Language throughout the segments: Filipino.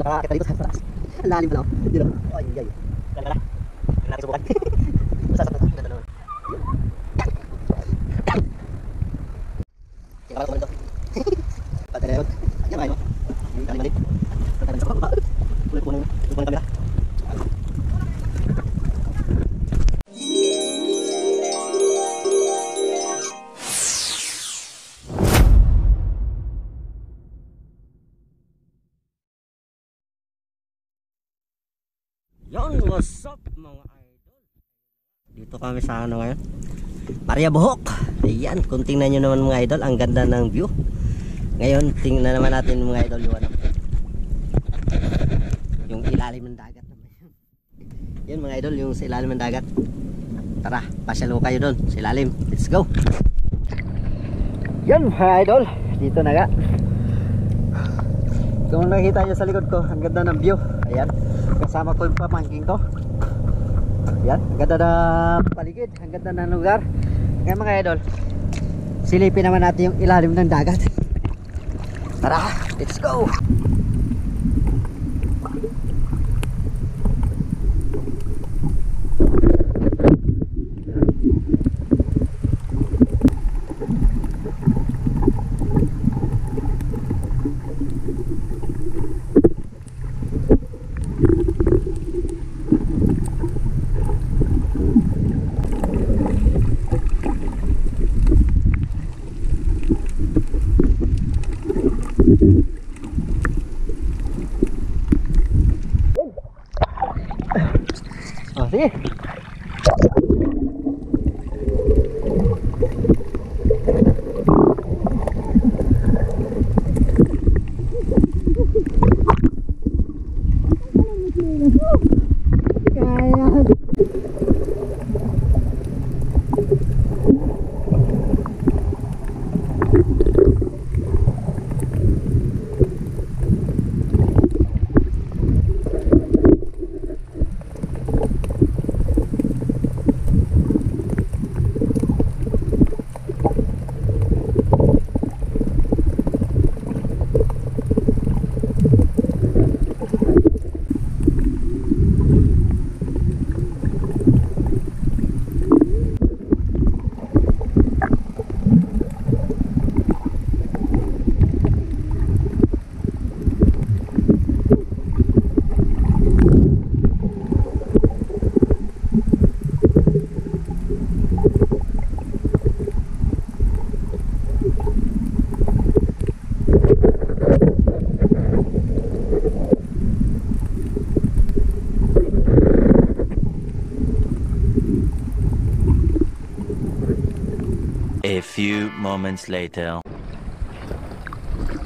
nakakakita dito sa taas. Ang lalim pala, oh. Yun, oh. Ay, ay. Ganda na. Tignan natin subukan. Masasaktan ka. Ganda naman. Yun. Tingnan naman ito. Patay na yun. Ayan, ayaw. Yung kalimandit. Patay na sa baba. Ulit po ng kamera. Yon, what's up mga idol? Dito kami sa ano ngayon? Maria Buhok. Ayan, kung tingnan nyo naman mga idol, ang ganda ng view. Ngayon, tingnan naman natin mga idol yung ano, yung ilalim ng dagat naman. Yan mga idol, yung sa ilalim ng dagat. Tara, pasyalo kayo doon sa ilalim. Let's go. Yan mga idol, dito na nga. Kung nakikita nyo sa likod ko, ang ganda ng view. Ayan, kasama ko yung pamangking ko. Ayan, ang ganda ng paligid, ang ganda ng lugar. Ngayon mga idol, silipin naman natin yung ilalim ng dagat. Tara, let's go. Oh, sige. A few moments later.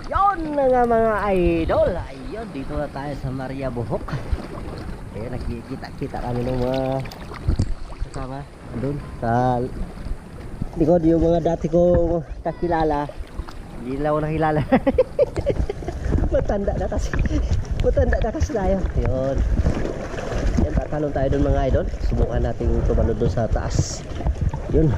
Yon na nga mga idol. Ayun, dito na tayo sa Maria Buhok. Ayan, nakikita-kita kami ng mga kasama doon sa likod, yung mga dati kong kakilala. Hindi nila ako nakilala. Matanda na kasi tayo. Yun. Yan, tatalon tayo doon mga idol. Subukan natin tumalon doon sa taas. Yun.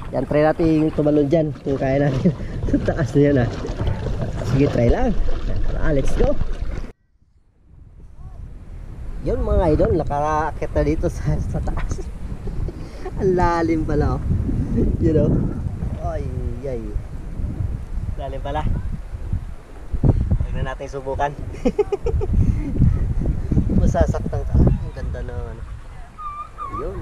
Yan, try natin tumalon dyan kung kaya natin. Taas na yan ha. Sige, try lang. Let's go. Yun mga idol, nakakakit na dito sa taas. Ang lalim pala oh. You know. Ay, ay. Lalim pala. Huwag na natin subukan. Masasaktan ka. Ang ganda na ano. Yun.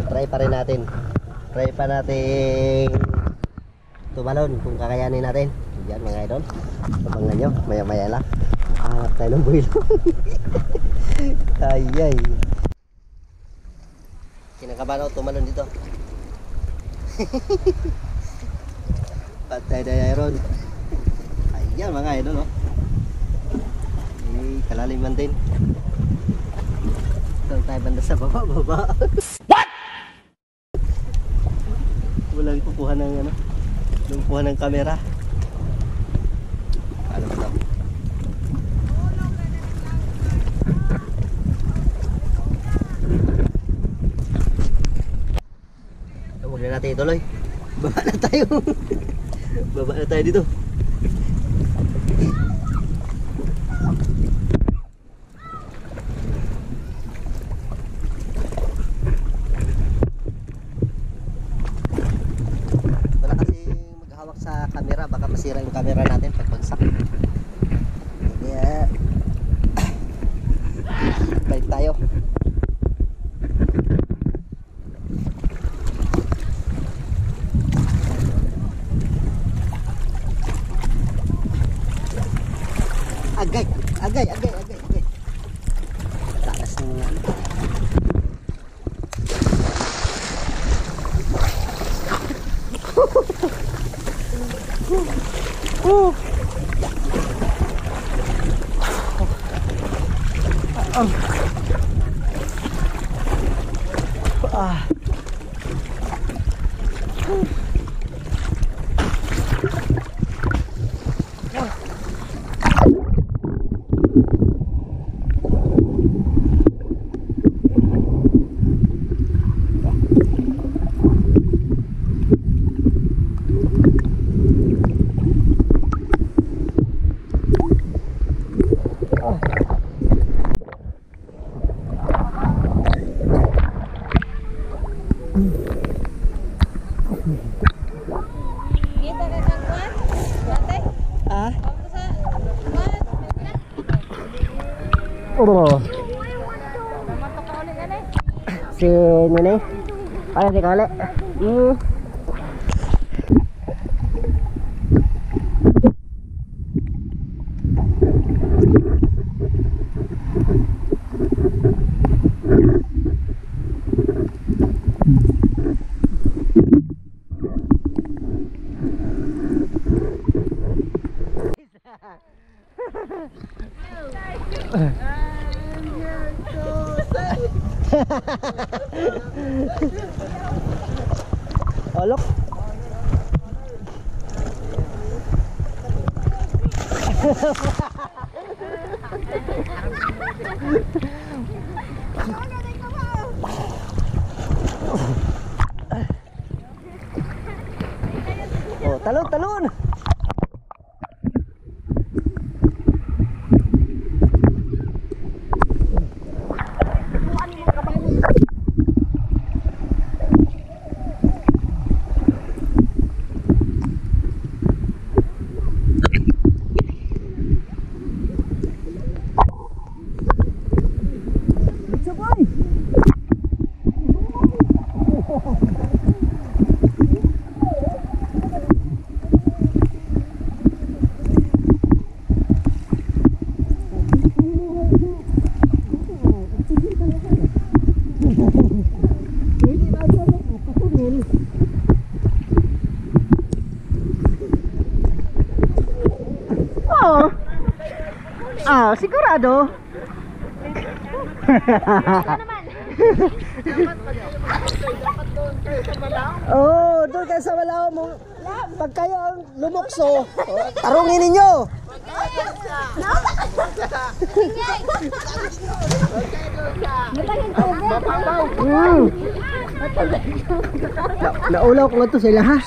Try pa rin natin. Try pa natin tumalon kung kakayanin natin. Yan mga idol. Abangan nyo, maya maya lang. Hanap tayo ng buhilo. Ay ay. Kinakabahan ako tumalon dito. Patay na iron. Ayan mga idol oh. Kalalim man din. Doon tayo banda sa baba. What? Walang kukuha ng ano, walang kukuha ng kamera. Ano ba ito? natin ituloy. Baba na tayo. Baba na tayo dito. Wala kasi maghawak sa camera, baka masira yung camera natin pag bagsak. Kaya balik tayo. Agay. Takas ng ano. Kita ka kang kuwan? Dati? Ah? Ako sa kuwan? Oh. Mamantok ka ulit yan eh. Si Nene. Kaya si Kale. Olok. Oh, talon. Sigurado. Oh, doon kayo sa Malao mo. Pag kayo ang lumukso, tarungin ninyo. Naulaw ko nga to sila ha.